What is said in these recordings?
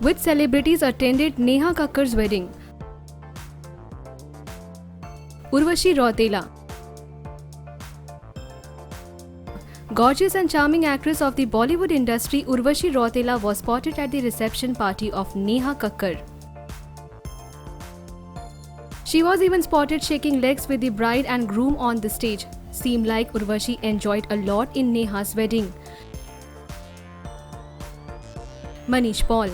Which celebrities attended Neha Kakkar's wedding? Urvashi Rautela. Gorgeous and charming actress of the Bollywood industry, Urvashi Rautela was spotted at the reception party of Neha Kakkar. She was even spotted shaking legs with the bride and groom on the stage. Seemed like Urvashi enjoyed a lot in Neha's wedding. Manish Paul.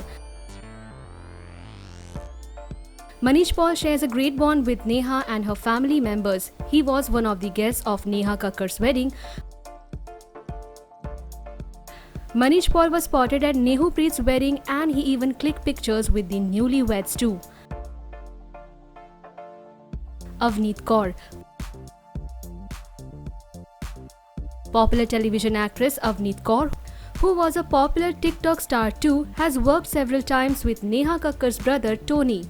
Manish Paul shares a great bond with Neha and her family members. He was one of the guests of Neha Kakkar's wedding. Manish Paul was spotted at Nehu Preet's wedding and he even clicked pictures with the newlyweds too. Avneet Kaur. Popular television actress Avneet Kaur, who was a popular TikTok star too, has worked several times with Neha Kakkar's brother Tony.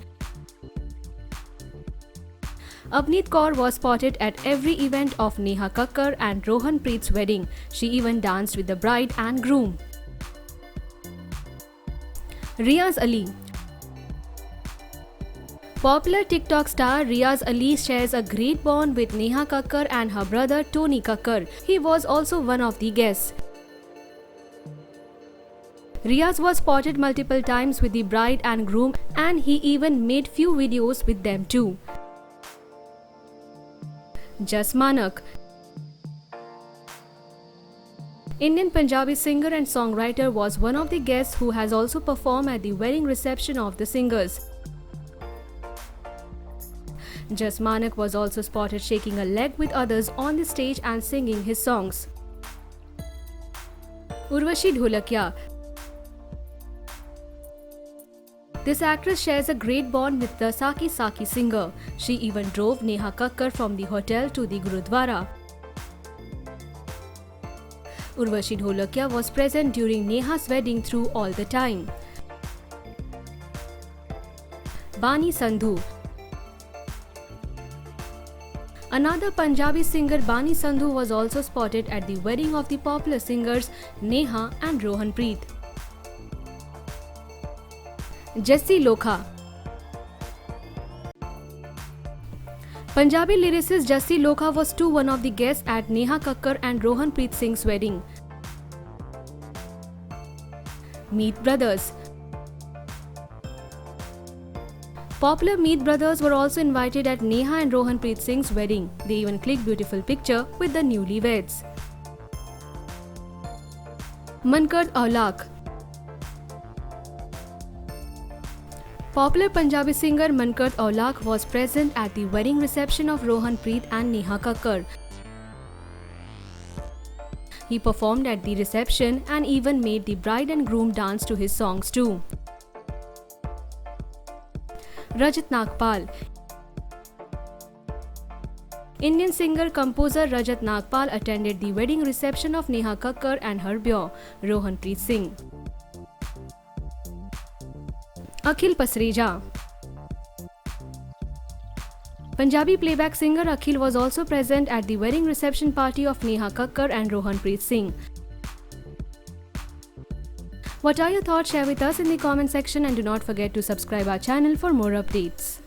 Avneet Kaur was spotted at every event of Neha Kakkar and Rohan Preet's wedding. She even danced with the bride and groom. Riaz Ali. Popular TikTok star Riaz Ali shares a great bond with Neha Kakkar and her brother Tony Kakkar. He was also one of the guests. Riaz was spotted multiple times with the bride and groom and he even made few videos with them too. Jas Manak. Indian Punjabi singer and songwriter was one of the guests who has also performed at the wedding reception of the singers. Jas Manak was also spotted shaking a leg with others on the stage and singing his songs. Urvashi Dholakia. This actress shares a great bond with the Saki Saki singer. She even drove Neha Kakkar from the hotel to the Gurudwara. Urvashi Dholakia was present during Neha's wedding through all the time. Bani Sandhu. Another Punjabi singer Bani Sandhu was also spotted at the wedding of the popular singers Neha and Rohan Preet. Jessie Lokha. Punjabi lyricist Jessie Lokha was too one of the guests at Neha Kakkar and Rohan Preet Singh's wedding. Meet Brothers. Popular Meet Brothers were also invited at Neha and Rohan Preet Singh's wedding. They even clicked beautiful picture with the newlyweds. Mankad Aulak. Popular Punjabi singer Mankad Aulak was present at the wedding reception of Rohan Preet and Neha Kakkar. He performed at the reception and even made the bride and groom dance to his songs too. Rajat Nagpal. Indian singer-composer Rajat Nagpal attended the wedding reception of Neha Kakkar and her beau, Rohan Preet Singh. Akhil Pasreja. Punjabi playback singer Akhil was also present at the wedding reception party of Neha Kakkar and Rohan Preet Singh. What are your thoughts? Share with us in the comment section and do not forget to subscribe our channel for more updates.